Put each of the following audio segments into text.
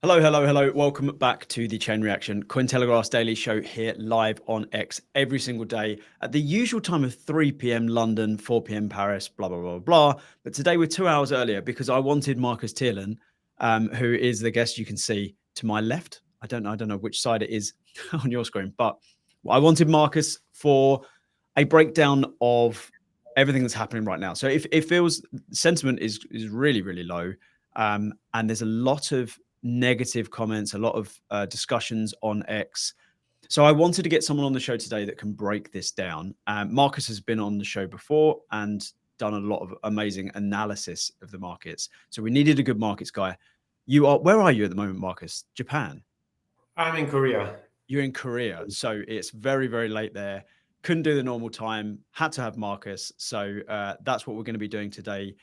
Hello, hello, hello. Welcome back to the Chain Reaction Cointelegraph's daily show here live on X every single day at the usual time of 3 p.m. London, 4 p.m. Paris, blah, blah, blah, blah. But today we're 2 hours earlier because I wanted Marcus Tiernan, who is the guest you can see to my left. I don't know which side it is on your screen, but I wanted Marcus for a breakdown of everything that's happening right now. So if it feels sentiment is really, really low, and there's a lot of negative comments, a lot of discussions on X. So I wanted to get someone on the show today that can break this down. Marcus has been on the show before and done a lot of amazing analysis of the markets. So we needed a good markets guy. Where are you at the moment, Marcus? Japan? I'm in Korea. You're in Korea. So it's very, very late there. Couldn't do the normal time, had to have Marcus. So that's what we're going to be doing today.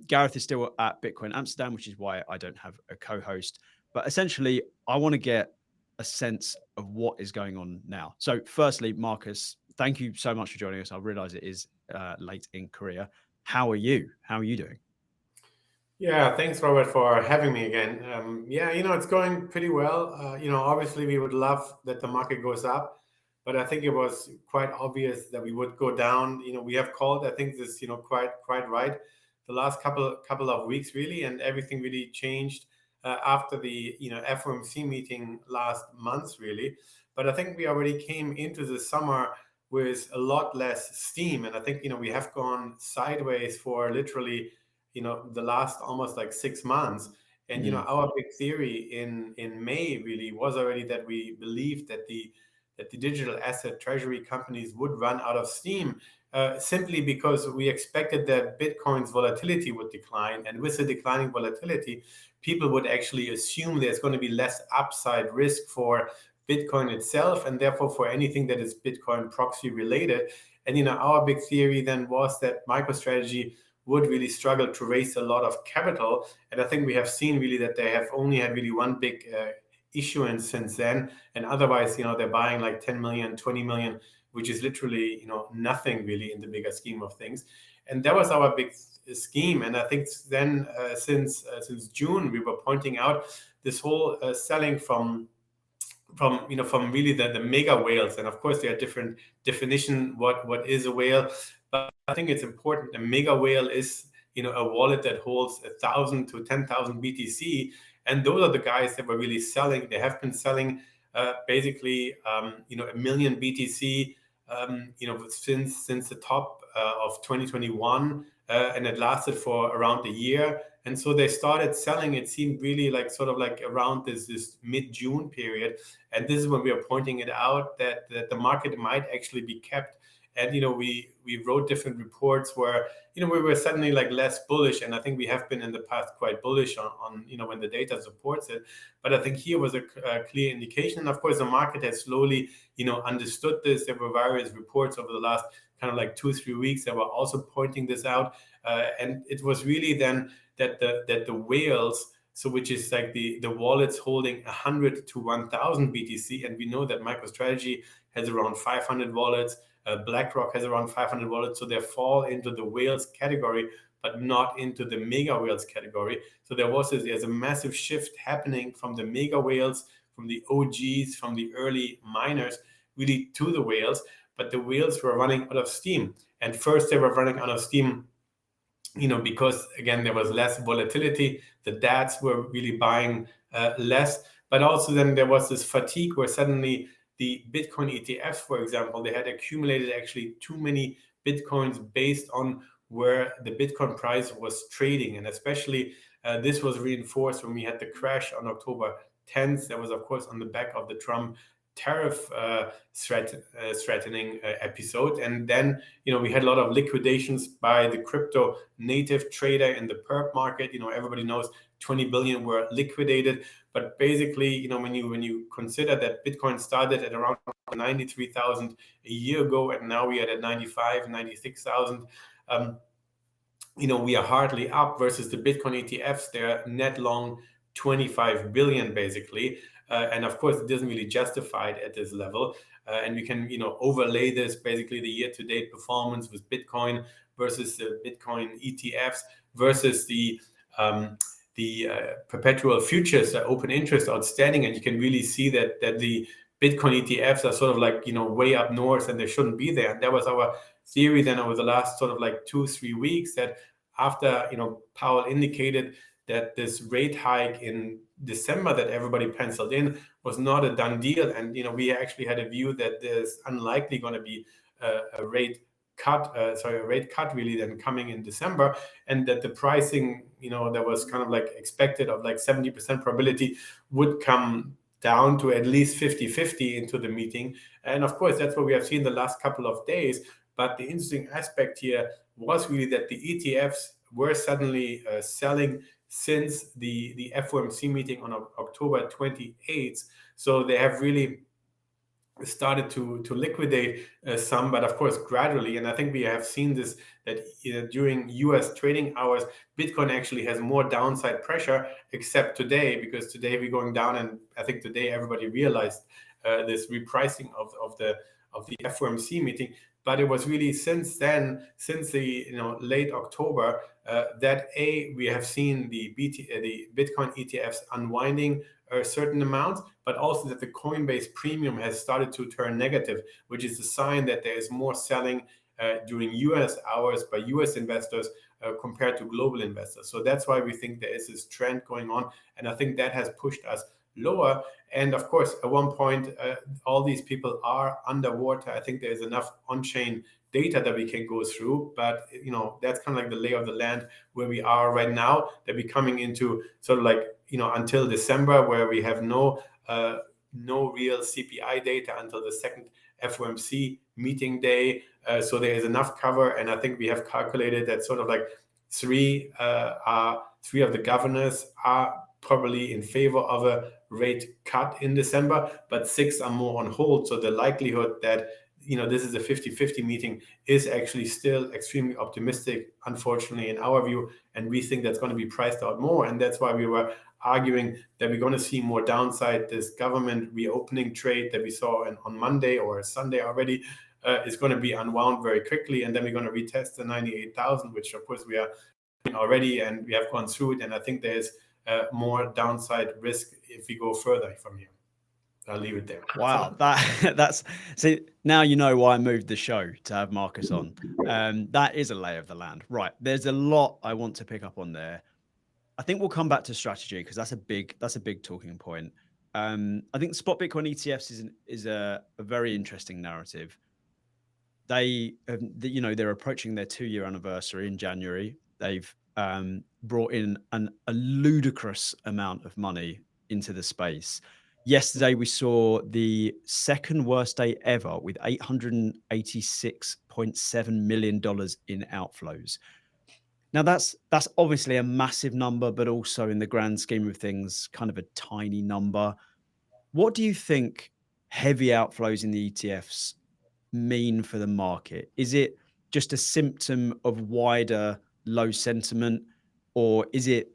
Gareth is still at Bitcoin Amsterdam, which is why I don't have a co-host. But essentially, I want to get a sense of what is going on now. So firstly, Marcus, thank you so much for joining us. I realize it is late in Korea. How are you? How are you doing? Yeah, thanks, Robert, for having me again. It's going pretty well. Obviously, we would love that the market goes up, but I think it was quite obvious that we would go down. We have called, I think, this, quite right, the last couple of weeks, really, and everything really changed after the, FOMC meeting last month, really. But I think we already came into the summer with a lot less steam, and I think, we have gone sideways for literally the last almost like 6 months. And our big theory in May really was already that we believed that the digital asset treasury companies would run out of steam, simply because we expected that Bitcoin's volatility would decline, and with the declining volatility, people would actually assume there's going to be less upside risk for Bitcoin itself, and therefore for anything that is Bitcoin proxy related. And our big theory then was that MicroStrategy would really struggle to raise a lot of capital. And I think we have seen really that they have only had really one big issuance since then. And otherwise, they're buying like 10 million, 20 million, which is literally, nothing really in the bigger scheme of things. And that was our big scheme. And I think then since June, we were pointing out this whole selling from really the mega whales. And of course, there are different definition what is a whale. But I think it's important. A mega whale is, a wallet that holds 1,000 to 10,000 BTC, and those are the guys that were really selling. They have been selling basically, 1,000,000 BTC, since the top of 2021, and it lasted for around a year. And so they started selling. It seemed really like sort of like around this mid-June period, and this is when we are pointing it out that the market might actually be kept. And we wrote different reports where we were suddenly like less bullish, and I think we have been in the past quite bullish on when the data supports it. But I think here was a clear indication, and of course the market has slowly understood this. There were various reports over the last kind of like 2-3 weeks that were also pointing this out, and it was really then that the whales, so which is like the wallets holding 100 to 1,000 BTC, and we know that MicroStrategy has around 500 wallets. BlackRock has around 500 wallets, so they fall into the whales category, but not into the mega whales category. So there's a massive shift happening from the mega whales, from the OGs, from the early miners, really to the whales. But the whales were running out of steam, and first they were running out of steam because again there was less volatility. The DATs were really buying less, but also then there was this fatigue where suddenly the Bitcoin ETFs, for example, they had accumulated actually too many Bitcoins based on where the Bitcoin price was trading. And especially this was reinforced when we had the crash on October 10th. That was, of course, on the back of the Trump tariff threatening episode. And then, we had a lot of liquidations by the crypto native trader in the perp market. Everybody knows 20 billion were liquidated. But basically, when you consider that Bitcoin started at around 93,000 a year ago, and now we are at 95, 96,000, we are hardly up versus the Bitcoin ETFs. They're net long 25 billion basically. And of course, it doesn't really justify it at this level. And we can, overlay this basically the year-to-date performance with Bitcoin versus the Bitcoin ETFs versus the perpetual futures, open interest outstanding, and you can really see that the Bitcoin ETFs are sort of like, way up north and they shouldn't be there. And that was our theory then over the last sort of like 2-3 weeks, that after, Powell indicated that this rate hike in December that everybody penciled in was not a done deal. And, we actually had a view that there's unlikely going to be a rate cut really then coming in December, and that the pricing, that was kind of like expected of like 70% probability would come down to at least 50-50 into the meeting. And of course, that's what we have seen the last couple of days. But the interesting aspect here was really that the ETFs were suddenly selling since the FOMC meeting on October 28th. So they have really started to liquidate some, but of course gradually. And I think we have seen this, that during US trading hours, Bitcoin actually has more downside pressure, except today, because today we're going down, and I think today everybody realized this repricing of the FOMC meeting. But it was really since then, since the late October, that we have seen the Bitcoin ETFs unwinding a certain amount, but also that the Coinbase premium has started to turn negative, which is a sign that there is more selling during US hours by US investors compared to global investors. So that's why we think there is this trend going on, and I think that has pushed us lower. And of course, at one point, all these people are underwater. I think there is enough on-chain data that we can go through, but that's kind of like the lay of the land where we are right now, that we're coming into sort of like until December, where we have no real CPI data until the second FOMC meeting day. So there is enough cover, and I think we have calculated that sort of like three of the governors are probably in favor of a rate cut in December, but 6 are more on hold. So the likelihood that this is a 50-50 meeting is actually still extremely optimistic, unfortunately, in our view. And we think that's going to be priced out more. And that's why we were arguing that we're going to see more downside. This government reopening trade that we saw on Monday or Sunday already is going to be unwound very quickly. And then we're going to retest the 98,000, which of course we are doing already, and we have gone through it. And I think there's more downside risk if we go further from here. I'll leave it there. Wow, that's see, now you know why I moved the show to have Marcus on. That is a lay of the land, right? There's a lot I want to pick up on there. I think we'll come back to strategy because that's a big talking point. I think spot Bitcoin ETFs is a very interesting narrative. They're approaching their 2-year anniversary in January. They've brought in a ludicrous amount of money into the space. Yesterday, we saw the second worst day ever with $886.7 million in outflows. Now, that's obviously a massive number, but also in the grand scheme of things, kind of a tiny number. What do you think heavy outflows in the ETFs mean for the market? Is it just a symptom of wider low sentiment, or does it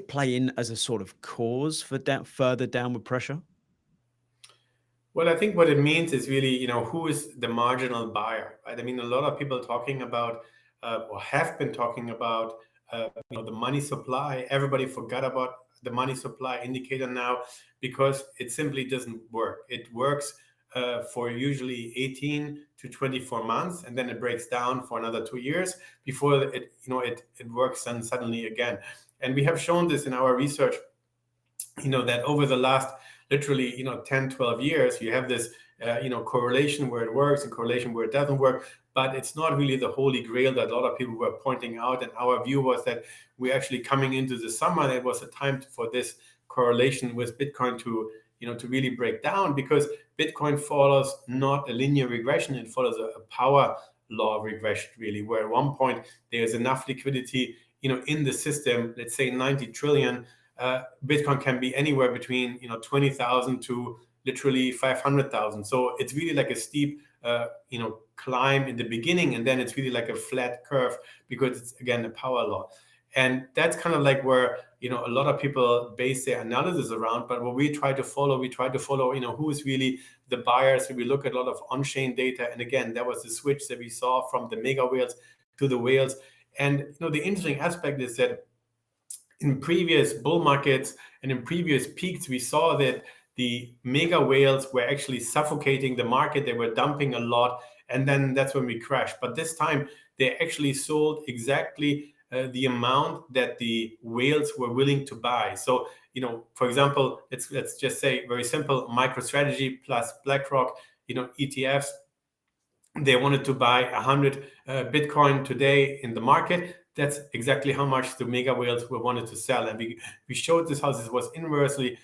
play in as a sort of cause for further downward pressure? Well, I think what it means is really, who is the marginal buyer, right? I mean, a lot of people talking about or have been talking about, the money supply. Everybody forgot about the money supply indicator now because it simply doesn't work. It works for usually 18 to 24 months, and then it breaks down for another 2 years before it works then suddenly again. And we have shown this in our research, that over the last literally 10, 12 years, you have this correlation where it works and correlation where it doesn't work. But it's not really the holy grail that a lot of people were pointing out. And our view was that we're actually coming into the summer, and it was a time for this correlation with Bitcoin to really break down, because Bitcoin follows not a linear regression, it follows a power law regression, really, where at one point there's enough liquidity in the system, let's say 90 trillion. Bitcoin can be anywhere between 20,000 to literally 500,000. So it's really like a steep climb in the beginning, and then it's really like a flat curve because it's again a power law. And that's kind of like where a lot of people base their analysis around. But what we try to follow who is really the buyers. So we look at a lot of on-chain data, and again, that was the switch that we saw from the mega whales to the whales. And the interesting aspect is that in previous bull markets and in previous peaks, we saw that the mega whales were actually suffocating the market. They were dumping a lot, and then that's when we crashed. But this time, they actually sold exactly the amount that the whales were willing to buy. So, for example, let's just say very simple: Microstrategy plus BlackRock, ETFs. They wanted to buy 100 Bitcoin today in the market. That's exactly how much the mega whales were wanted to sell, and we showed this how this was inversely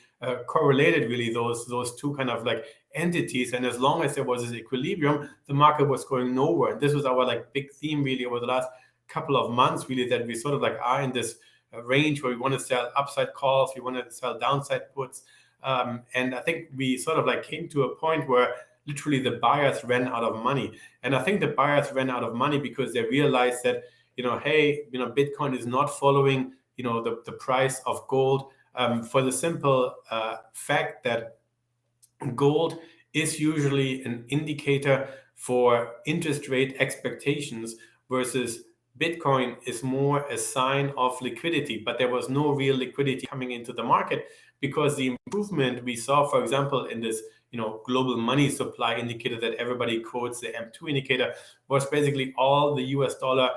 correlated. Really, those two kind of like entities, and as long as there was this equilibrium, the market was going nowhere. And this was our like big theme really over the last couple of months, really, that we sort of like are in this range where we want to sell upside calls, we want to sell downside puts, and I think we sort of like came to a point where literally the buyers ran out of money. And I think the buyers ran out of money because they realized that, hey, Bitcoin is not following, the price of gold, for the simple fact that gold is usually an indicator for interest rate expectations, versus Bitcoin is more a sign of liquidity. But there was no real liquidity coming into the market, because the improvement we saw, for example, in this global money supply indicator that everybody quotes, the M2 indicator, was basically all the US dollar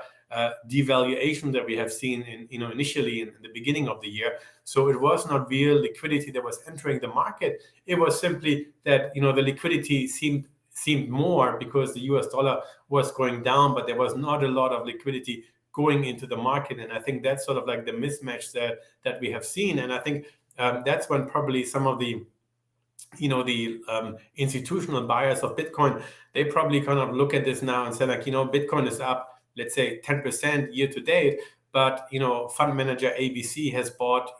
devaluation that we have seen initially in the beginning of the year. So it was not real liquidity that was entering the market. It was simply that the liquidity seemed more because the US dollar was going down, but there was not a lot of liquidity going into the market. And I think that's sort of like the mismatch that we have seen. And I think that's when probably some of the institutional buyers of Bitcoin, they probably kind of look at this now and say like, Bitcoin is up, let's say 10% year to date, but fund manager ABC has bought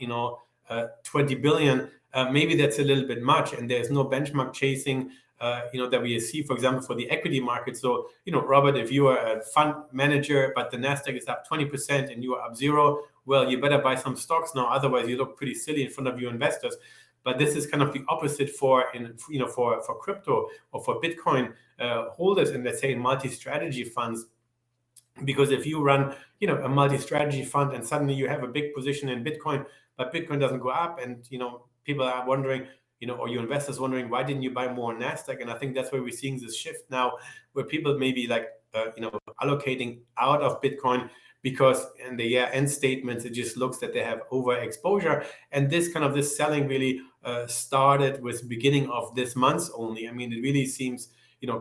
20 billion. Maybe that's a little bit much, and there's no benchmark chasing that we see, for example, for the equity market. So Robert, if you are a fund manager but the Nasdaq is up 20% and you are up 0, well, you better buy some stocks now, otherwise you look pretty silly in front of your investors. But this is kind of the opposite for crypto or for Bitcoin holders, and let's say in multi-strategy funds. Because if you run a multi-strategy fund and suddenly you have a big position in Bitcoin, but Bitcoin doesn't go up, and people are wondering, or your investors wondering, why didn't you buy more Nasdaq? And I think that's where we're seeing this shift now, where people maybe like allocating out of Bitcoin, because in the year-end statements, it just looks that they have overexposure. And this selling really started with beginning of this month only. I mean, it really seems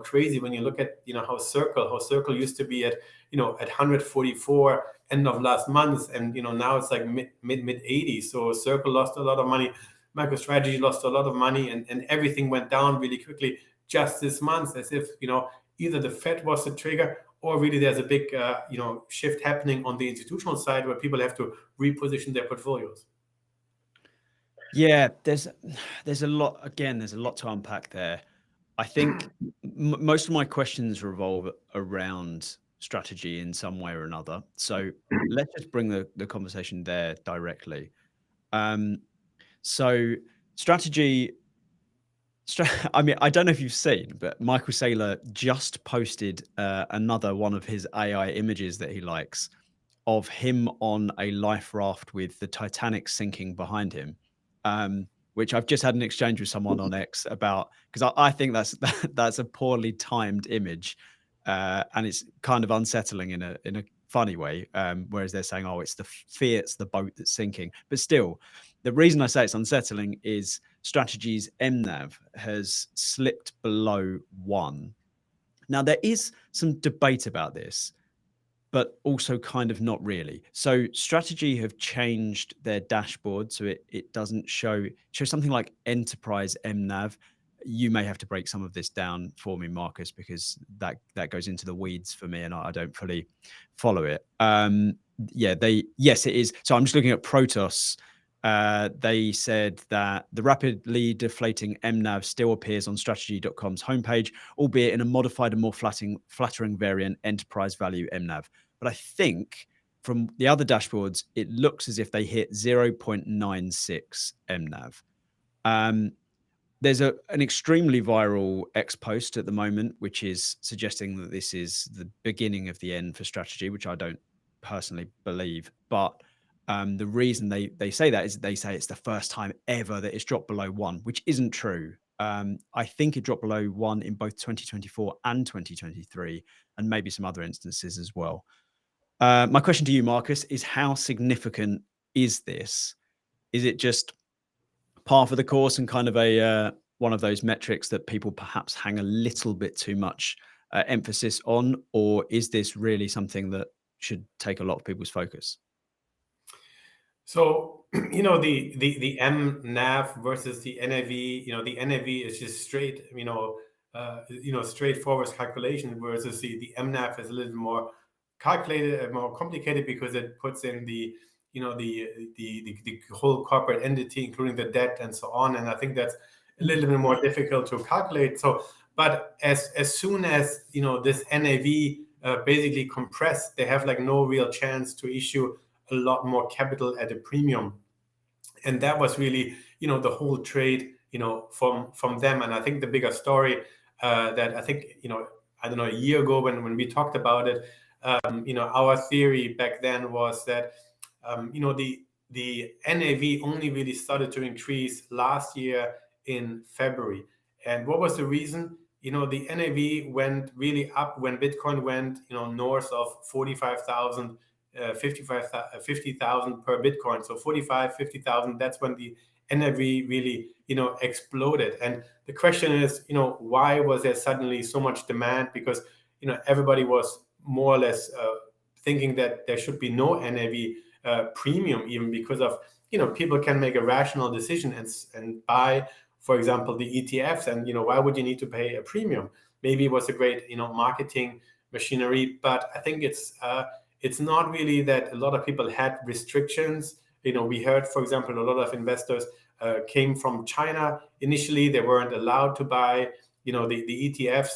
crazy when you look at how Circle used to be at at 144 end of last month, and now it's like mid 80s. So Circle lost a lot of money, Microstrategy lost a lot of money, and everything went down really quickly just this month, as if either the Fed was the trigger, or really there's a big shift happening on the institutional side where people have to reposition their portfolios. Yeah, there's a lot. Again, there's a lot to unpack there. I think most of my questions revolve around strategy in some way or another. So let's just bring the conversation there directly. So strategy. I mean, I don't know if you've seen, but Michael Saylor just posted another one of his AI images that he likes, of him on a life raft with the Titanic sinking behind him, which I've just had an exchange with someone on X about, because I think that's a poorly timed image, and it's kind of unsettling in a funny way. Whereas they're saying, oh, it's the boat that's sinking, but still, the reason I say it's unsettling is Strategy's MNAV has slipped below 1. Now, there is some debate about this, but also kind of not really. So Strategy have changed their dashboard, so it doesn't show something like enterprise MNAV. You may have to break some of this down for me, Marcus, because that goes into the weeds for me and I don't fully follow it. Yes, it is. So I'm just looking at Protos. They said that the rapidly deflating MNAV still appears on strategy.com's homepage, albeit in a modified and more flattering variant, enterprise value MNAV. But I think from the other dashboards, it looks as if they hit 0.96 MNAV. There's an extremely viral X post at the moment, which is suggesting that this is the beginning of the end for Strategy, which I don't personally believe. But The reason they say that is they say it's the first time ever that it's dropped below 1, which isn't true. I think it dropped below 1 in both 2024 and 2023, and maybe some other instances as well. My question to you, Marcus, is how significant is this? Is it just par for the course and kind of a one of those metrics that people perhaps hang a little bit too much emphasis on, or is this really something that should take a lot of people's focus? So, the MNAV versus the NAV, the NAV is just straight, straightforward calculation, versus the MNAV is a little more calculated, more complicated, because it puts in the whole corporate entity, including the debt and so on. And I think that's a little bit more difficult to calculate. So, but as soon as, this NAV basically compressed, they have like no real chance to issue a lot more capital at a premium. And that was really, the whole trade, from them. And I think the bigger story that I think, I don't know, a year ago when we talked about it, our theory back then was that, the NAV only really started to increase last year in February. And what was the reason? The NAV went really up when Bitcoin went, north of 45,000, 50,000 per Bitcoin. So 45, 50,000, that's when the NAV really, exploded. And the question is, why was there suddenly so much demand? Because, everybody was more or less thinking that there should be no NAV premium, even because of, people can make a rational decision and buy, for example, the ETFs. And, why would you need to pay a premium? Maybe it was a great, marketing machinery, but I think it's not really that a lot of people had restrictions. We heard, for example, a lot of investors came from China. Initially, they weren't allowed to buy, the ETFs.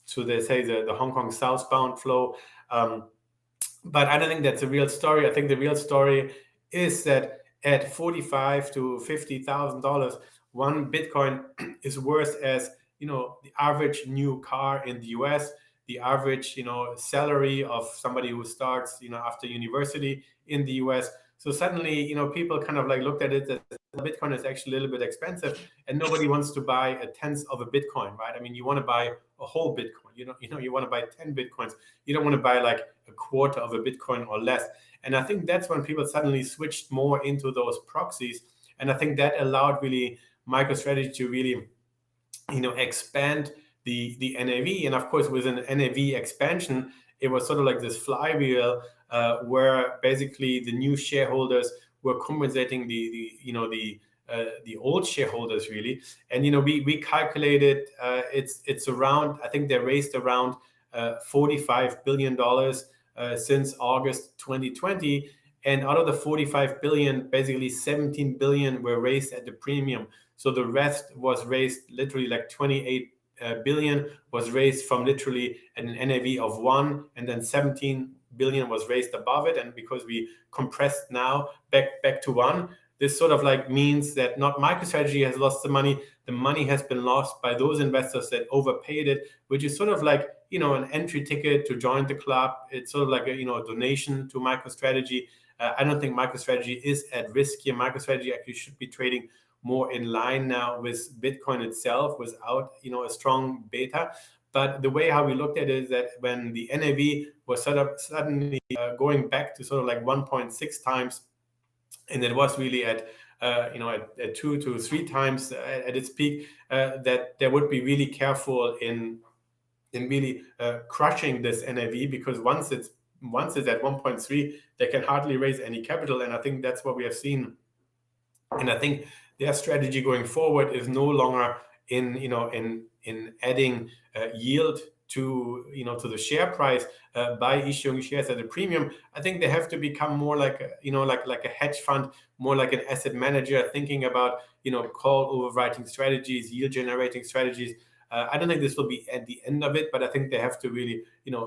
So they say the Hong Kong southbound flow. But I don't think that's a real story. I think the real story is that at $45,000 to $50,000, one Bitcoin is worth as, the average new car in the US, the average, salary of somebody who starts, after university in the US. So suddenly, people kind of like looked at it that Bitcoin is actually a little bit expensive, and nobody wants to buy a tenth of a Bitcoin, right? I mean, you want to buy a whole Bitcoin. You want to buy 10 Bitcoins. You don't want to buy like a quarter of a Bitcoin or less. And I think that's when people suddenly switched more into those proxies. And I think that allowed really MicroStrategy to really, expand the NAV. And of course, with an NAV expansion, it was sort of like this flywheel where basically the new shareholders were compensating the old shareholders, really. And we calculated it's around, I think they raised around $45 billion since August 2020. And out of the 45 billion, basically 17 billion were raised at the premium. So the rest was raised literally like 28 billion was raised from literally an NAV of 1, and then 17 billion was raised above it. And because we compressed now back to 1, this sort of like means that not MicroStrategy has lost the money has been lost by those investors that overpaid it, which is sort of like, an entry ticket to join the club. It's sort of like a donation to MicroStrategy. I don't think MicroStrategy is at risk here. MicroStrategy actually should be trading more in line now with Bitcoin itself without, a strong beta. But the way how we looked at it is that when the NAV was sort of suddenly going back to sort of like 1.6 times, and it was really at 2 to 3 times at its peak, that they would be really careful in really crushing this NAV, because once it's at 1.3, they can hardly raise any capital. And I think that's what we have seen. And I think their strategy going forward is no longer in adding yield to the share price by issuing shares at a premium. I think they have to become more like like a hedge fund, more like an asset manager, thinking about call overwriting strategies, yield generating strategies. I don't think this will be at the end of it, but I think they have to really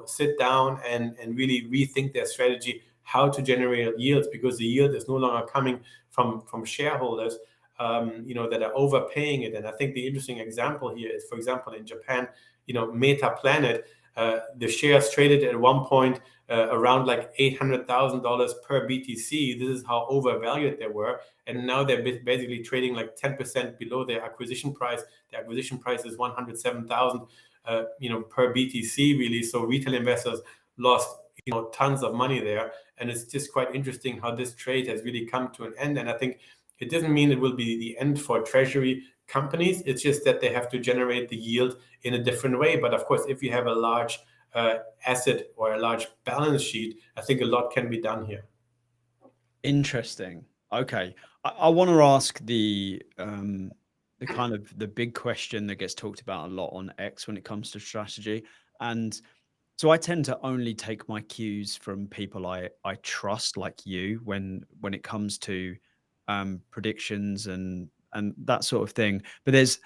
sit down and really rethink their strategy, how to generate yields, because the yield is no longer coming from shareholders that are overpaying it. And I think the interesting example here is, for example, in Japan, Meta Planet, The shares traded at one point around like $800,000 per BTC. This is how overvalued they were, and now they're basically trading like 10% below their acquisition price. The acquisition price is 107,000, per BTC, really. So retail investors lost tons of money there, and it's just quite interesting how this trade has really come to an end. And I think it doesn't mean it will be the end for treasury companies. It's just that they have to generate the yield in a different way. But of course, if you have a large asset or a large balance sheet, I think a lot can be done here. Interesting. Okay, I want to ask the kind of the big question that gets talked about a lot on X when it comes to strategy, and so I tend to only take my cues from people I trust, like you, when it comes to predictions and that sort of thing. But there's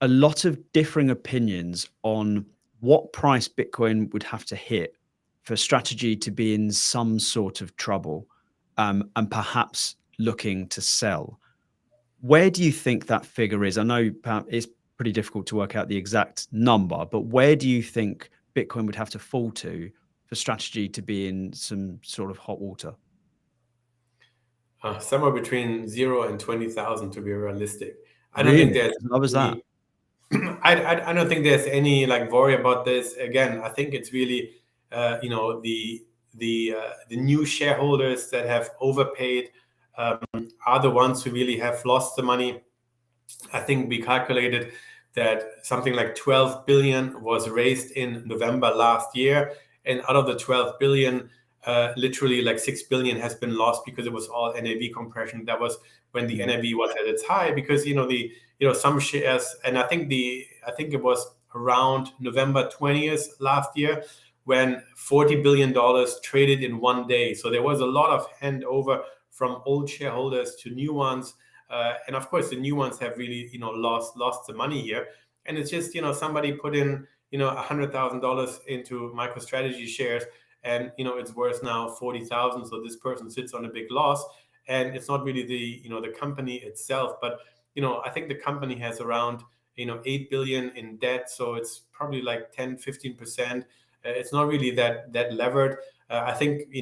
a lot of differing opinions on what price Bitcoin would have to hit for strategy to be in some sort of trouble, and perhaps looking to sell. Where do you think that figure is? I know it's pretty difficult to work out the exact number, but where do you think Bitcoin would have to fall to for strategy to be in some sort of hot water? Somewhere between 0 and 20,000 to be realistic. I don't think Really? there's As low as that? any I don't think there's any like worry about this. Again, I think it's really the new shareholders that have overpaid are the ones who really have lost the money. I think we calculated that something like 12 billion was raised in November last year, and out of the 12 billion, literally like 6 billion has been lost because it was all NAV compression. That was when the NAV was at its high, because some shares, and I think it was around November 20th last year when $40 billion traded in one day. So there was a lot of handover from old shareholders to new ones. And of course, the new ones have really, lost the money here. And it's just, somebody put in, $100,000 into MicroStrategy shares, and it's worth now 40,000. So this person sits on a big loss, and it's not really the company itself, but I think the company has around 8 billion in debt, so it's probably like 10-15%. It's not really that levered. I think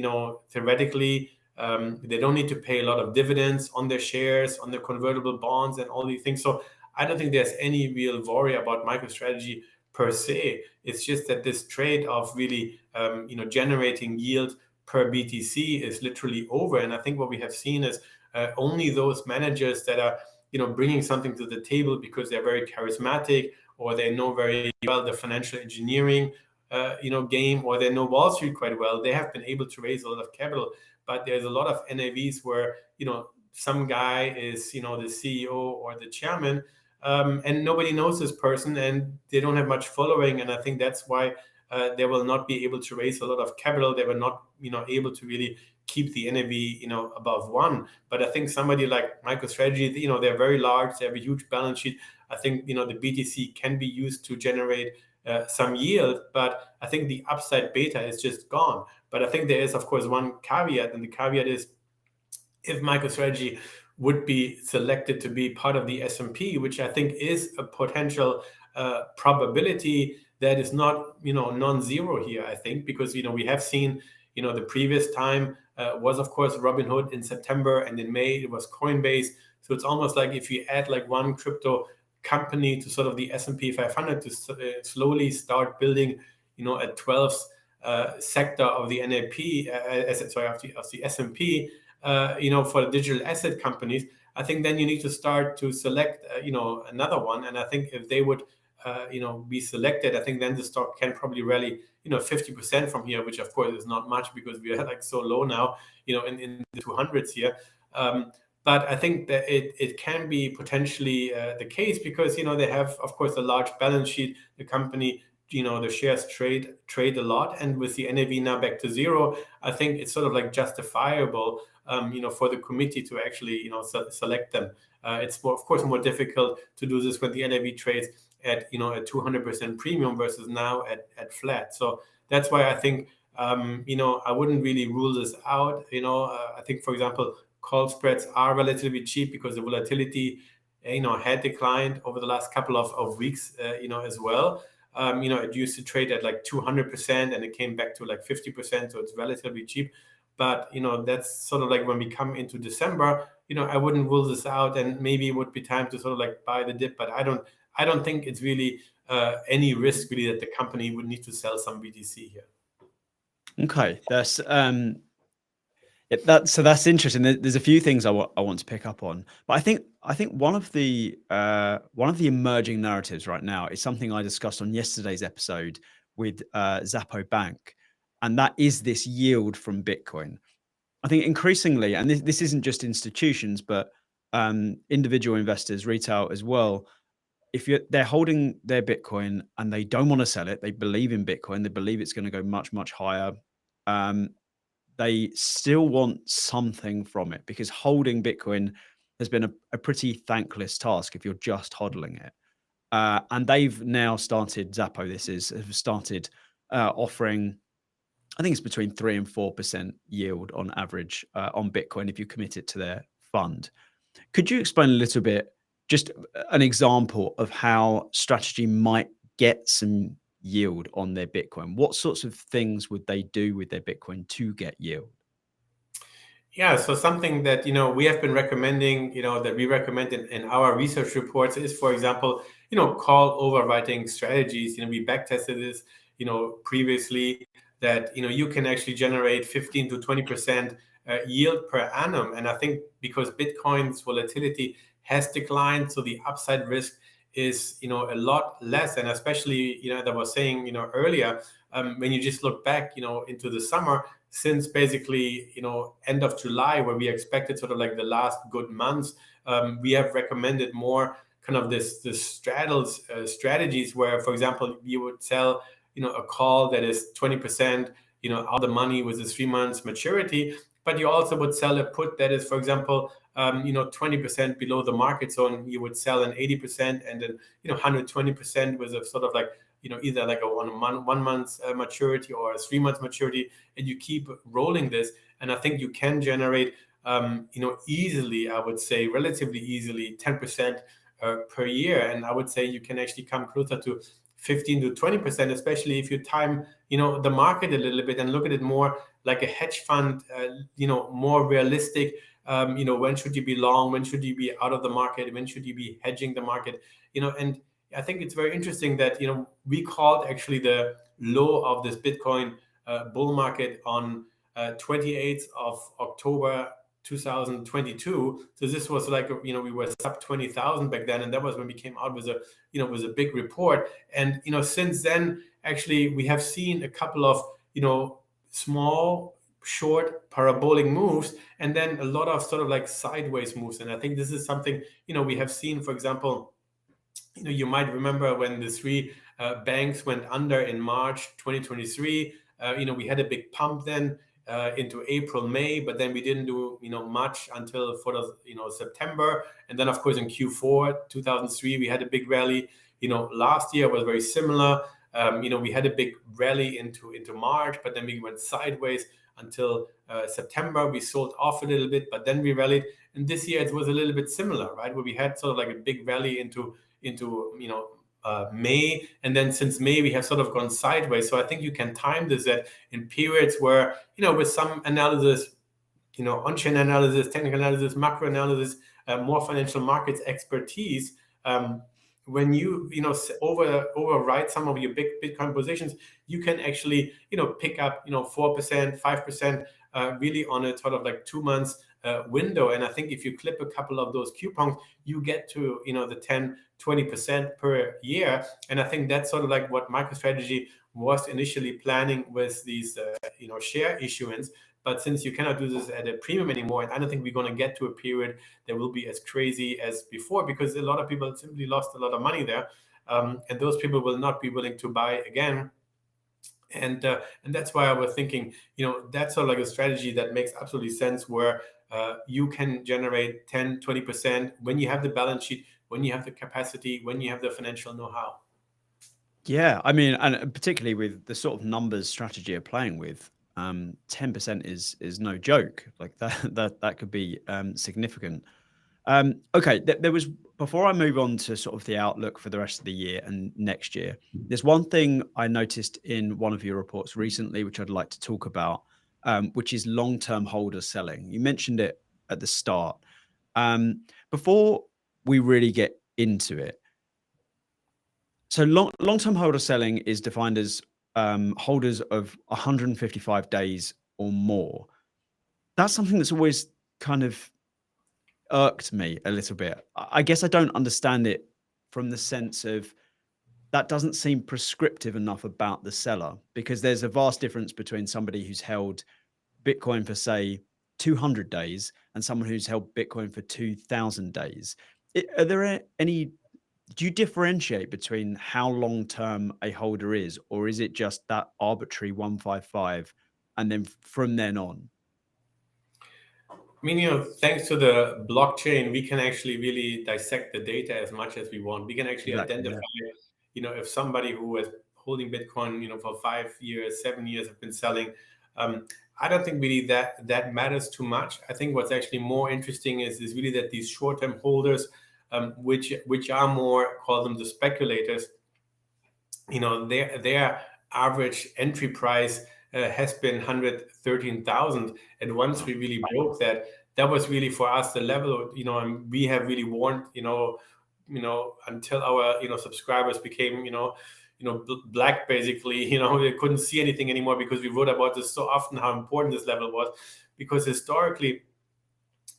theoretically. They don't need to pay a lot of dividends on their shares, on their convertible bonds, and all these things. So I don't think there's any real worry about MicroStrategy per se. It's just that this trade of really, generating yield per BTC is literally over. And I think what we have seen is only those managers that are, bringing something to the table because they're very charismatic, or they know very well the financial engineering, game, or they know Wall Street quite well. They have been able to raise a lot of capital. But there's a lot of NAVs where some guy is the CEO or the chairman, and nobody knows this person, and they don't have much following. And I think that's why they will not be able to raise a lot of capital. They were not able to really keep the NAV above 1. But I think somebody like MicroStrategy, they're very large. They have a huge balance sheet. I think the BTC can be used to generate some yield, but I think the upside beta is just gone. But I think there is, of course, one caveat, and the caveat is if MicroStrategy would be selected to be part of the S&P, which I think is a potential probability that is not, non-zero here, I think, because, we have seen, the previous time was, of course, Robinhood in September, and in May it was Coinbase. So it's almost like if you add like one crypto company to sort of the S&P 500 to slowly start building, a 12th sector of the NAP, of the S&P, for the digital asset companies. I think then you need to start to select, another one. And I think if they would, be selected, I think then the stock can probably rally, 50% from here, which of course is not much because we are like so low now, in the 200s here. But I think that it can be potentially the case because, they have, of course, a large balance sheet. The company, the shares trade a lot. And with the NAV now back to 0, I think it's sort of like justifiable, for the committee to actually, select them. It's of course more difficult to do this when the NAV trades at, a 200% premium versus now at flat. So that's why I think, I wouldn't really rule this out. I think, for example, call spreads are relatively cheap because the volatility, had declined over the last couple of weeks, as well. It used to trade at like 200% and it came back to like 50%, so it's relatively cheap. But that's sort of like when we come into December, I wouldn't rule this out, and maybe it would be time to sort of like buy the dip. But I don't think it's really any risk really that the company would need to sell some BTC here. Okay, that's interesting. There's a few things I want to pick up on, but I think one of the emerging narratives right now is something I discussed on yesterday's episode with Zappo Bank, and that is this yield from Bitcoin. I think increasingly, and this isn't just institutions, but individual investors, retail as well. If they're holding their Bitcoin and they don't want to sell it, they believe in Bitcoin, they believe it's going to go much, much higher. Um, they still want something from it, because holding Bitcoin has been a pretty thankless task if you're just hodling it. And they've now started, Zappo, have started offering, I think it's between 3 and 4% yield on average on Bitcoin if you commit it to their fund. Could you explain a little bit, just an example of how Strategy might get some yield on their Bitcoin? What sorts of things would they do with their Bitcoin to get yield? Yeah, so something that we have been recommending, that we recommend in our research reports is, for example, call overwriting strategies. We backtested this, previously, that you can actually generate 15 to 20% yield per annum. And I think because Bitcoin's volatility has declined, so the upside risk is a lot less. And especially, that I was saying earlier, when you just look back into the summer, since basically end of July, where we expected sort of like the last good months, we have recommended more kind of this strategies where, for example, you would sell a call that is 20% out of the money with a 3 months maturity, but you also would sell a put that is, for example, 20% below the market zone. You would sell an 80%, and then 120% with a sort of like either like a 1 month maturity or a 3 month maturity, and you keep rolling this. And I think you can generate easily, I would say relatively easily, 10% per year. And I would say you can actually come closer to 15 to 20%, especially if you time the market a little bit and look at it more like a hedge fund, more realistic. When should you be long, when should you be out of the market, when should you be hedging the market, and I think it's very interesting that we called actually the low of this Bitcoin bull market on 28th of October 2022. So this was like we were sub 20,000 back then, and that was when we came out with a big report. And since then, actually, we have seen a couple of small, short, parabolic moves, and then a lot of sort of like sideways moves. And I think this is something we have seen, for example. You might remember when the three banks went under in March 2023. We had a big pump then into April, May, but then we didn't do much until for the September, and then of course in Q4 2003 we had a big rally. Last year was very similar. We had a big rally into March, but then we went sideways until September. We sold off a little bit, but then we rallied. And this year it was a little bit similar, right? Where we had sort of like a big rally into May, and then since May we have sort of gone sideways. So I think you can time this at in periods where with some analysis, on-chain analysis, technical analysis, macro analysis, more financial markets expertise. When you overwrite some of your big Bitcoin positions, you can actually pick up 4%, 5% really on a sort of like 2 months window. And I think if you clip a couple of those coupons, you get to the 10-20% per year. And I think that's sort of like what MicroStrategy was initially planning with these share issuance. But since you cannot do this at a premium anymore, and I don't think we're going to get to a period that will be as crazy as before, because a lot of people simply lost a lot of money there, and those people will not be willing to buy again. And that's why I was thinking, that's sort of like a strategy that makes absolutely sense, where you can generate 10-20% when you have the balance sheet, when you have the capacity, when you have the financial know-how. Yeah, I mean, and particularly with the sort of numbers Strategy are playing with, 10% is no joke. Like that could be significant. Okay, there was, before I move on to sort of the outlook for the rest of the year and next year, there's one thing I noticed in one of your reports recently, which I'd like to talk about, which is long-term holder selling. You mentioned it at the start. Before we really get into it, so long-term holder selling is defined as holders of 155 days or more. That's something that's always kind of irked me a little bit. I guess I don't understand it from the sense of that doesn't seem prescriptive enough about the seller, because there's a vast difference between somebody who's held Bitcoin for, say, 200 days and someone who's held Bitcoin for 2,000 days. Are there any, do you differentiate between how long term a holder is, or is it just that arbitrary 155 and then from then on? I mean, you know, thanks to the blockchain, we can actually really dissect the data as much as we want. We can actually Exactly. identify, you know, if somebody who is holding Bitcoin, you know, for 5 years, 7 years have been selling. I don't think really that matters too much. I think what's actually more interesting is really that these short-term holders, which are more, call them the speculators, you know, their average entry price has been 113,000, and once we really broke that, that was really for us the level, you know, and we have really warned, you know, until our, you know, subscribers became, black basically, you know, they couldn't see anything anymore, because we wrote about this so often, how important this level was, because historically,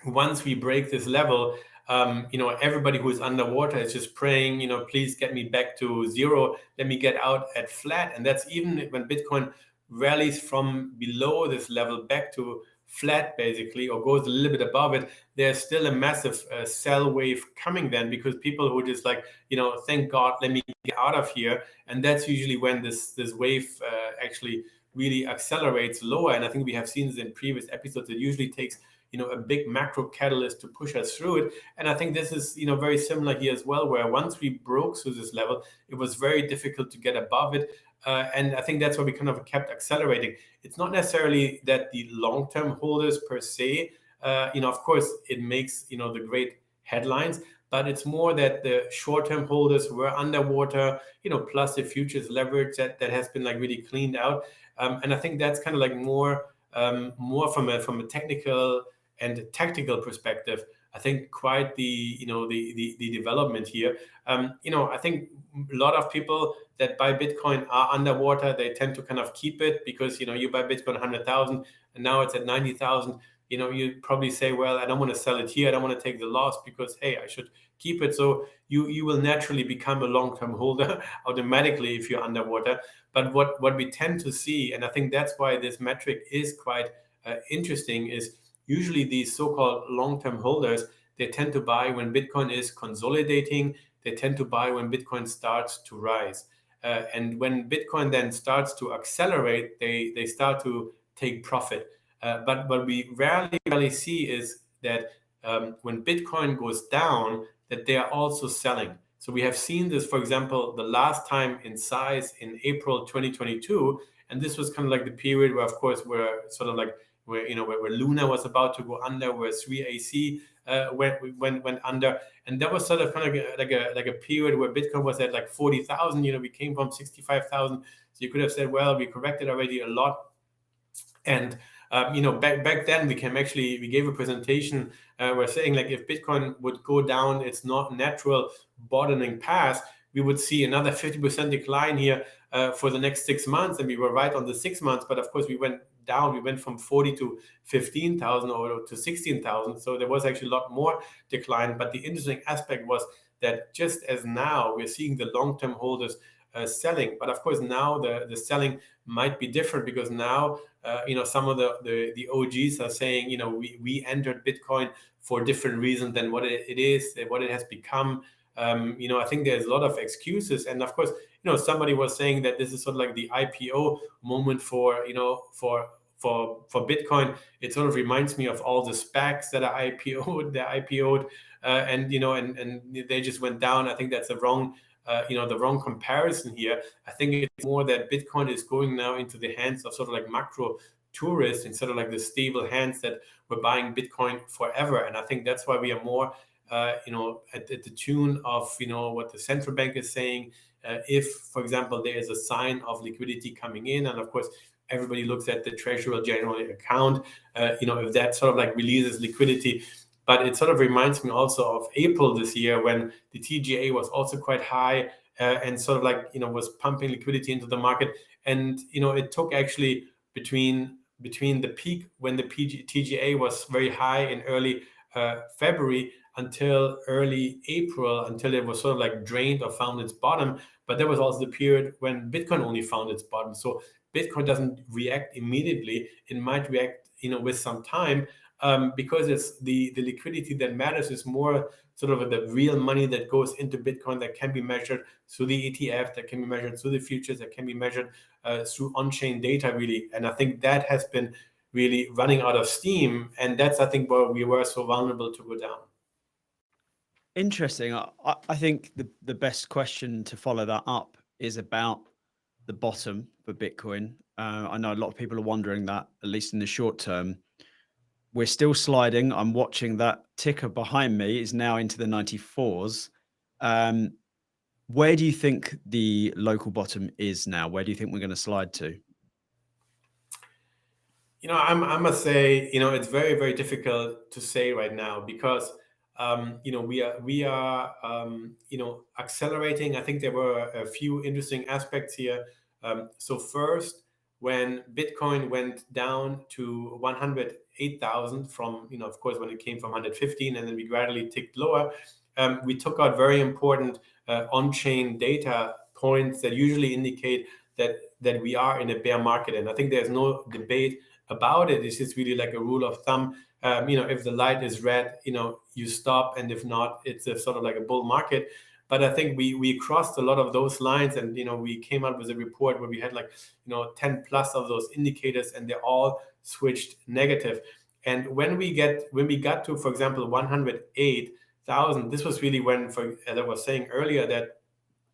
once we break this level, everybody who is underwater is just praying, you know, please get me back to zero. Let me get out at flat. And that's even when Bitcoin rallies from below this level back to flat, basically, or goes a little bit above it. There's still a massive sell wave coming then, because people who just like, you know, thank God, let me get out of here. And that's usually when this wave actually really accelerates lower. And I think we have seen this in previous episodes. It usually takes, you know, a big macro catalyst to push us through it. And I think this is, you know, very similar here as well, where once we broke through this level, it was very difficult to get above it. And I think that's why we kind of kept accelerating. It's not necessarily that the long-term holders per se, of course, it makes, you know, the great headlines, but it's more that the short-term holders were underwater, you know, plus the futures leverage that has been like really cleaned out. And I think that's kind of like more from a technical and tactical perspective. I think quite the development here. I think a lot of people that buy Bitcoin are underwater. They tend to kind of keep it because, you know, you buy Bitcoin 100,000 and now it's at 90,000. You know, you probably say, well, I don't want to sell it here. I don't want to take the loss because, hey, I should keep it. So you will naturally become a long-term holder automatically if you're underwater. But what we tend to see, and I think that's why this metric is quite interesting, is usually these so-called long-term holders, they tend to buy when Bitcoin is consolidating. They tend to buy when Bitcoin starts to rise. And when Bitcoin then starts to accelerate, they start to take profit. But what we rarely see is that when Bitcoin goes down, that they are also selling. So we have seen this, for example, the last time in size in April 2022, and this was kind of like the period where, of course, we're sort of like where Luna was about to go under, where 3AC went under, and that was sort of kind of like a period where Bitcoin was at like 40,000. You know, we came from 65,000, so you could have said, well, we corrected already a lot, and back then we gave a presentation where saying like if Bitcoin would go down its not natural bottoming path, we would see another 50% decline here for the next 6 months, and we were right on the 6 months. But of course, we went down. We went from 40 to 15,000 or to 16,000. So there was actually a lot more decline. But the interesting aspect was that just as now we're seeing the long-term holders selling, but of course now the selling might be different, because now some of the OGs are saying, you know, we entered Bitcoin for different reasons than what it is, what it has become. I think there's a lot of excuses, and of course, you know, somebody was saying that this is sort of like the IPO moment for Bitcoin. It sort of reminds me of all the SPACs that are IPO'd, and they just went down. I think that's the wrong comparison here. I think it's more that Bitcoin is going now into the hands of sort of like macro tourists instead of like the stable hands that were buying Bitcoin forever. And I think that's why we are more at the tune of, what the central bank is saying. If, for example, there is a sign of liquidity coming in, and of course, everybody looks at the Treasury General account, if that sort of like releases liquidity. But it sort of reminds me also of April this year, when the TGA was also quite high, and sort of like, was pumping liquidity into the market. And, it took actually between the peak when the TGA was very high in early February until early April, until it was sort of like drained or found its bottom. But there was also the period when Bitcoin only found its bottom. So Bitcoin doesn't react immediately. It might react, with some time, because it's the liquidity that matters is more sort of the real money that goes into Bitcoin, that can be measured through the ETF, that can be measured through the futures, that can be measured through on-chain data, really. And I think that has been really running out of steam, and that's, I think, where we were so vulnerable to go down. Interesting. I think the best question to follow that up is about the bottom for Bitcoin. I know a lot of people are wondering that, at least in the short term. We're still sliding. I'm watching that ticker behind me is now into the 94s. Where do you think the local bottom is now? Where do you think we're going to slide to? I must say, it's very, very difficult to say right now, because we are accelerating. I think there were a few interesting aspects here. So first, when Bitcoin went down to 108,000 from, of course, when it came from 115, and then we gradually ticked lower, we took out very important on-chain data points that usually indicate that we are in a bear market. And I think there's no debate about it. It's just really like a rule of thumb. If the light is red, you stop, and if not, it's a sort of like a bull market. But I think we crossed a lot of those lines, and we came out with a report where we had like 10 plus of those indicators, and they all switched negative. And when we got to, for example, 108,000, this was really when, as I was saying earlier, that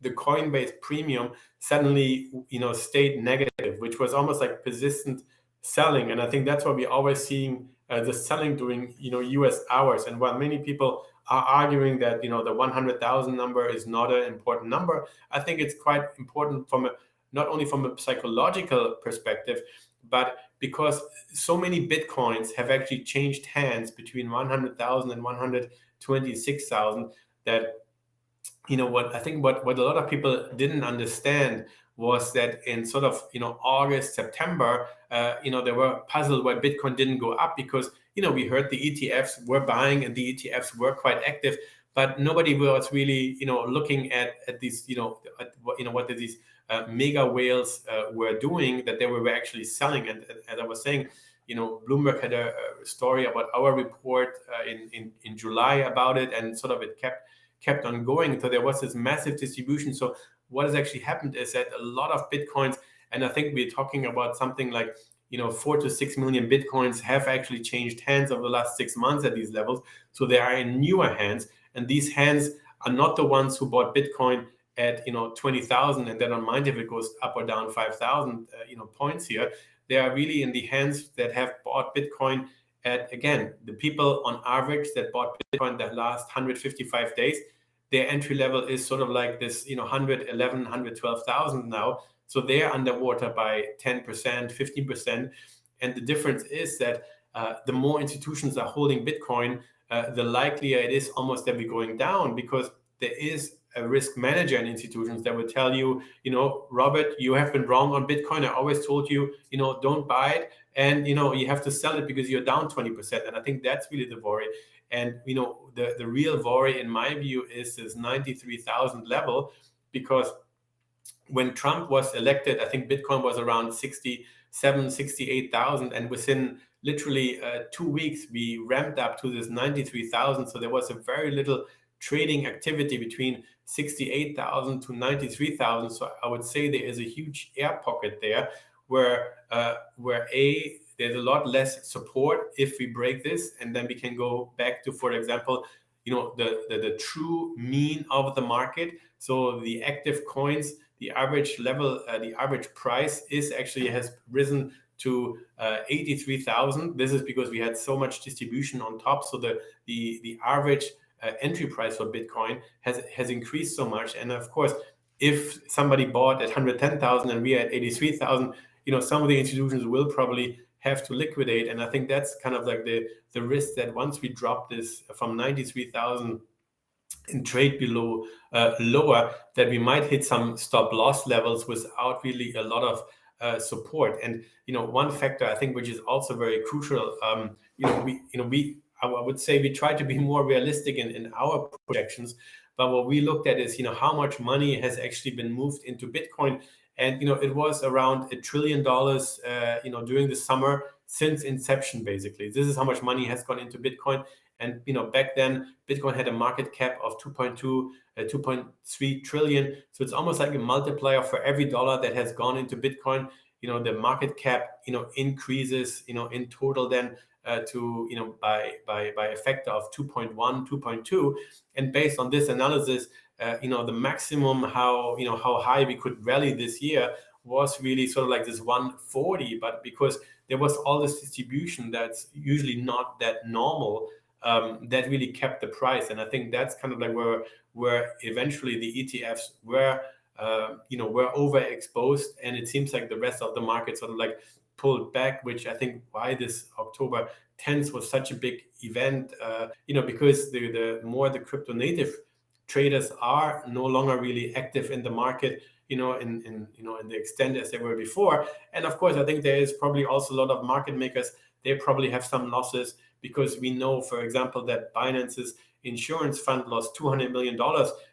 the Coinbase premium suddenly stayed negative, which was almost like persistent selling. And I think that's why we're always seeing the selling during US hours. And while many people are arguing that the 100,000 number is not an important number, I think it's quite important not only from a psychological perspective, but because so many Bitcoins have actually changed hands between 100,000 and 126,000, that what I think what a lot of people didn't understand was that in sort of August, September, they were puzzled why Bitcoin didn't go up, because we heard the ETFs were buying and the ETFs were quite active, but nobody was really looking at these what these mega whales were doing, that they were actually selling. And as I was saying, Bloomberg had a story about our report in July about it, and sort of it kept on going. So there was this massive distribution. So what has actually happened is that a lot of Bitcoins, and I think we're talking about something like 4 to 6 million Bitcoins, have actually changed hands over the last 6 months at these levels. So they are in newer hands, and these hands are not the ones who bought Bitcoin at 20,000 and they don't mind if it goes up or down 5,000 points here. They are really in the hands that have bought Bitcoin at, again, the people on average that bought Bitcoin the last 155 days. Their entry level is sort of like this 111, 112,000 now. So they're underwater by 10%, 15%. And the difference is that the more institutions are holding Bitcoin, the likelier it is almost that we're going down, because there is a risk manager in institutions that will tell you, Robert, you have been wrong on Bitcoin. I always told you, don't buy it. And, you have to sell it because you're down 20%. And I think that's really the worry. And, the real worry, in my view, is this 93,000 level, because when Trump was elected, I think Bitcoin was around 67, 68,000. And within literally 2 weeks, we ramped up to this 93,000. So there was a very little trading activity between 68,000 to 93,000. So I would say there is a huge air pocket there where there's a lot less support if we break this, and then we can go back to, for example, the true mean of the market. So the active coins, the average level, the average price has risen to 83,000. This is because we had so much distribution on top. So the average entry price for Bitcoin has increased so much. And of course, if somebody bought at 110,000 and we are at 83,000, some of the institutions will probably have to liquidate. And I think that's kind of like the risk, that once we drop this from 93,000 and trade below lower, that we might hit some stop loss levels without really a lot of support. And one factor I think which is also very crucial, I would say we try to be more realistic in our projections, but what we looked at is how much money has actually been moved into Bitcoin. And it was around $1 trillion during the summer since inception. Basically, this is how much money has gone into Bitcoin. And back then Bitcoin had a market cap of 2.2 2.3 trillion. So it's almost like a multiplier for every dollar that has gone into Bitcoin. The market cap increases in total then to by a factor of 2.1 2.2. And based on this analysis, the maximum how high we could rally this year was really sort of like this 140. But because there was all this distribution that's usually not that normal, that really kept the price. And I think that's kind of like where eventually the ETFs were overexposed, and it seems like the rest of the market sort of like pulled back, which I think why this October 10th was such a big event, because the more the crypto native traders are no longer really active in the market, in the extent as they were before. And of course, I think there is probably also a lot of market makers. They probably have some losses, because we know, for example, that Binance's insurance fund lost $200 million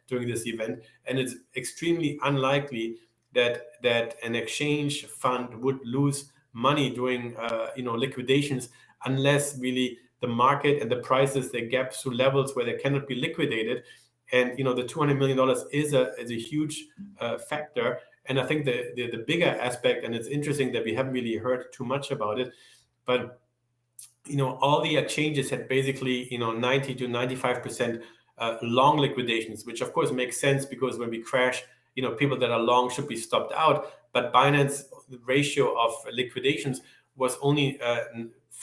during this event, and it's extremely unlikely that an exchange fund would lose money during liquidations, unless really the market and the prices they gap to levels where they cannot be liquidated. And the $200 million is a huge factor. And I think the bigger aspect, and it's interesting that we haven't really heard too much about it, but all the exchanges had basically 90 to 95% long liquidations, which of course makes sense, because when we crash, people that are long should be stopped out. But Binance ratio of liquidations was only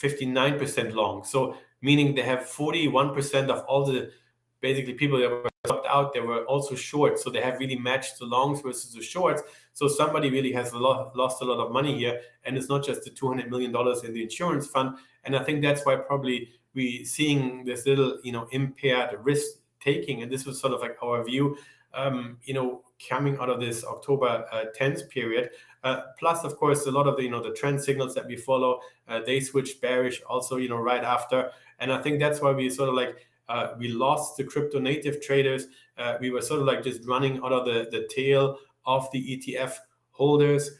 59% long, so meaning they have 41% of all the basically people that were stopped out, they were also short. So they have really matched the longs versus the shorts. So somebody really has lost a lot of money here, and it's not just the $200 million in the insurance fund. And I think that's why probably we seeing this little impaired risk taking, and this was sort of like our view coming out of this October 10th period. Plus, of course, a lot of the trend signals that we follow, they switched bearish also right after. And I think that's why we sort of like we lost the crypto native traders. We were sort of like just running out of the tail of the ETF holders,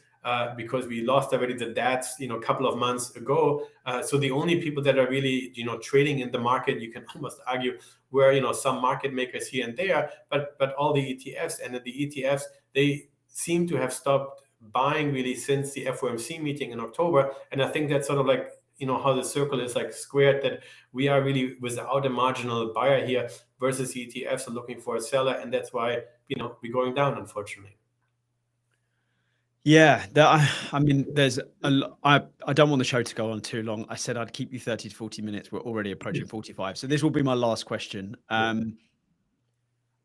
because we lost already the DATs a couple of months ago. So the only people that are really trading in the market, you can almost argue, were some market makers here and there, but all the ETFs, and the ETFs, they seem to have stopped buying really since the FOMC meeting in October. And I think that's sort of like how the circle is like squared, that we are really without a marginal buyer here, versus ETFs are looking for a seller, and that's why we're going down, unfortunately. Yeah, I mean, there's I don't want the show to go on too long. I said I'd keep you 30 to 40 minutes. We're already approaching 45. So this will be my last question.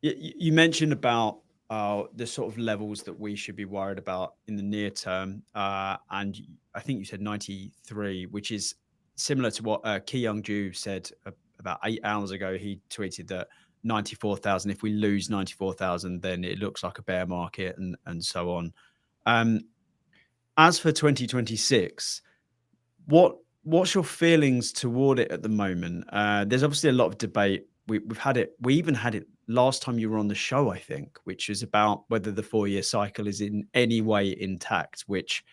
You mentioned about the sort of levels that we should be worried about in the near term. And I think you said 93, which is similar to what Ki Young Ju said about 8 hours ago. He tweeted that 94,000, if we lose 94,000, then it looks like a bear market, and so on. As for 2026, what's your feelings toward it at the moment? There's obviously a lot of debate. We've had it. We even had it last time you were on the show, I think, which is about whether the 4-year cycle is in any way intact, which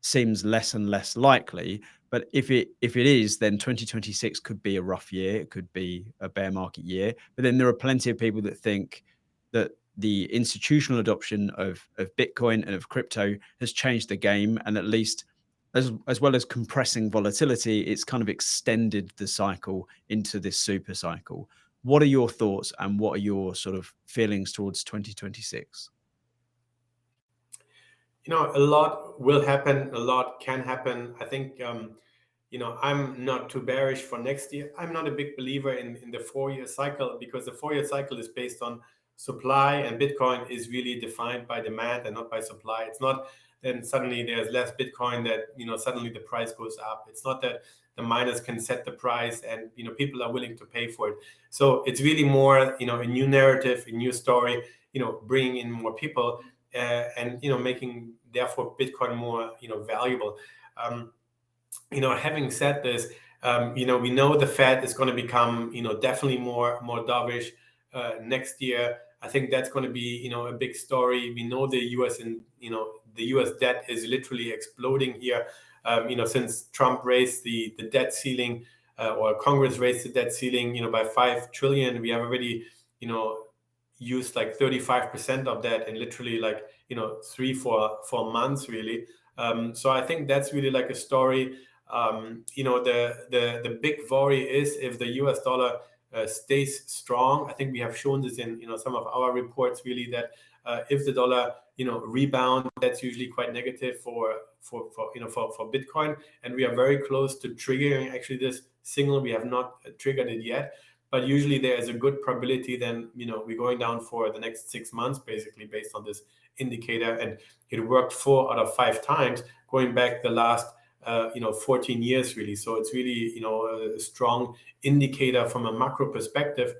seems less and less likely. But if it is, then 2026 could be a rough year. It could be a bear market year. But then there are plenty of people that think that the institutional adoption of Bitcoin and of crypto has changed the game, and at least as well as compressing volatility, it's kind of extended the cycle into this super cycle. What are your thoughts, and what are your sort of feelings towards 2026? A lot will happen, a lot can happen. I think I'm not too bearish for next year. I'm not a big believer in the 4-year cycle, because the 4-year cycle is based on supply, and Bitcoin is really defined by demand and not by supply. It's not then suddenly there's less Bitcoin that, suddenly the price goes up. It's not that the miners can set the price and, people are willing to pay for it. So it's really more, a new narrative, a new story, bringing in more people, and, making therefore Bitcoin more, valuable. Having said this, we know the Fed is going to become, definitely more dovish next year. I think that's going to be, a big story. We know the U.S. and the U.S. debt is literally exploding here. Since Trump raised the debt ceiling, or Congress raised the debt ceiling, by 5 trillion, we have already, used like 35% of that in literally like 3-4 months really. So I think that's really like a story. The big worry is if the US dollar stays strong. I think we have shown this in some of our reports really, that if the dollar rebound, that's usually quite negative for Bitcoin, and we are very close to triggering actually this signal. We have not triggered it yet, but usually there is a good probability then we're going down for the next 6 months basically based on this indicator, and it worked 4 out of 5 times going back the last 14 years really. So it's really a strong indicator from a macro perspective.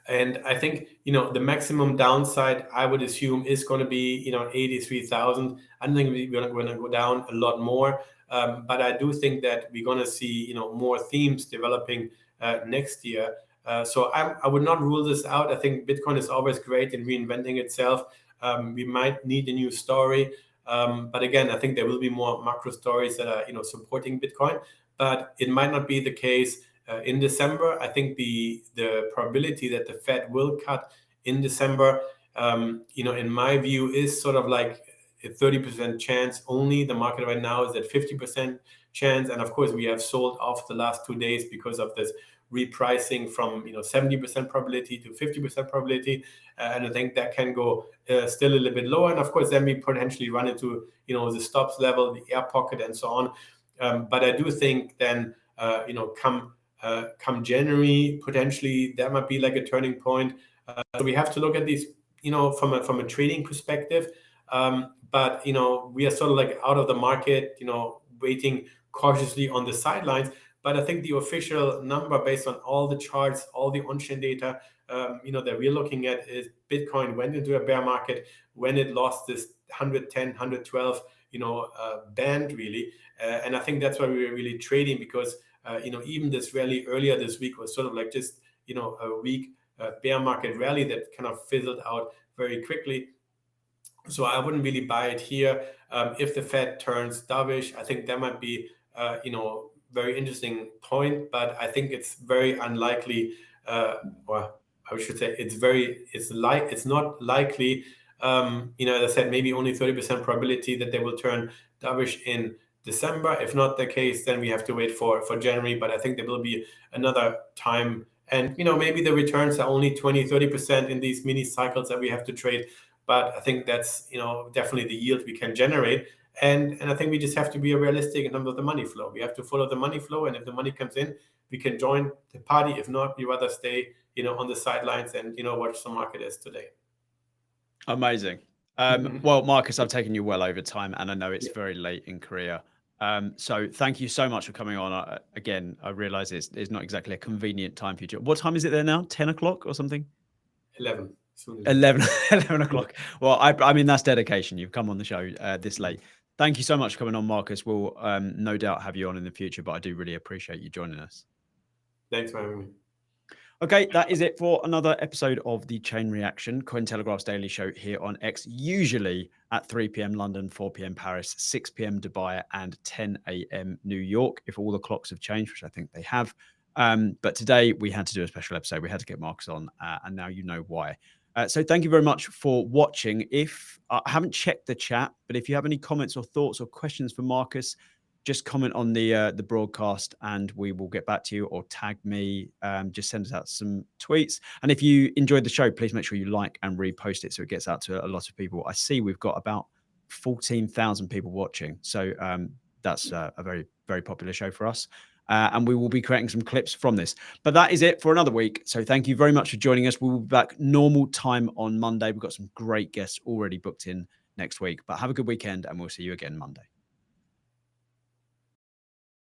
And I think the maximum downside I would assume is going to be 83,000. I don't think we're going to go down a lot more, but I do think that we're going to see more themes developing next year. So I would not rule this out. I think Bitcoin is always great in reinventing itself. We might need a new story, but again, I think there will be more macro stories that are supporting Bitcoin, but it might not be the case in December. I think the probability that the Fed will cut in December, in my view, is sort of like a 30% chance only. The market right now is at 50% chance, and of course we have sold off the last 2 days because of this repricing from 70% probability to 50% probability, and I think that can go still a little bit lower, and of course then we potentially run into the stops level, the air pocket, and so on. But I do think then come January, potentially there might be like a turning point. So we have to look at these, from a trading perspective. But we are sort of like out of the market, waiting cautiously on the sidelines. But I think the official number, based on all the charts, all the on-chain data, that we're looking at, is Bitcoin went into a bear market when it lost this 110, 112, band really. And I think that's why we were really trading, because even this rally earlier this week was sort of like just a weak bear market rally that kind of fizzled out very quickly. So I wouldn't really buy it here. If the Fed turns dovish, I think that might be very interesting point, but I think it's very unlikely, or I should say it's not likely. As I said, maybe only 30% probability that they will turn dovish in December. If not the case, then we have to wait for January, but I think there will be another time, and maybe the returns are only 20-30% in these mini cycles that we have to trade, but I think that's definitely the yield we can generate. And I think we just have to be realistic in terms of the money flow. We have to follow the money flow, and if the money comes in, we can join the party. If not, we rather stay on the sidelines and watch the market as today. Amazing. Well, Marcus, I've taken you well over time, and I know it's very late in Korea. So thank you so much for coming on. Again, I realize it's not exactly a convenient time for you. What time is it there now? 10 o'clock or something? 11. 11 o'clock. Well, I mean, that's dedication. You've come on the show this late. Thank you so much for coming on, Marcus. We'll no doubt have you on in the future, but I do really appreciate you joining us. Thanks for having me. Okay, that is it for another episode of the Chain Reaction, Cointelegraph's daily show here on X, usually at 3 p.m. London, 4 p.m. Paris, 6 p.m. Dubai, and 10 a.m. New York, if all the clocks have changed, which I think they have. But today we had to do a special episode. We had to get Marcus on, and now you know why. So thank you very much for watching. If I haven't checked the chat, but if you have any comments or thoughts or questions for Marcus, just comment on the broadcast and we will get back to you, or tag me. Just send us out some tweets. And if you enjoyed the show, please make sure you like and repost it so it gets out to a lot of people. I see we've got about 14,000 people watching. So that's a very, very popular show for us. And we will be creating some clips from this. But that is it for another week. So thank you very much for joining us. We will be back normal time on Monday. We've got some great guests already booked in next week. But have a good weekend, and we'll see you again Monday.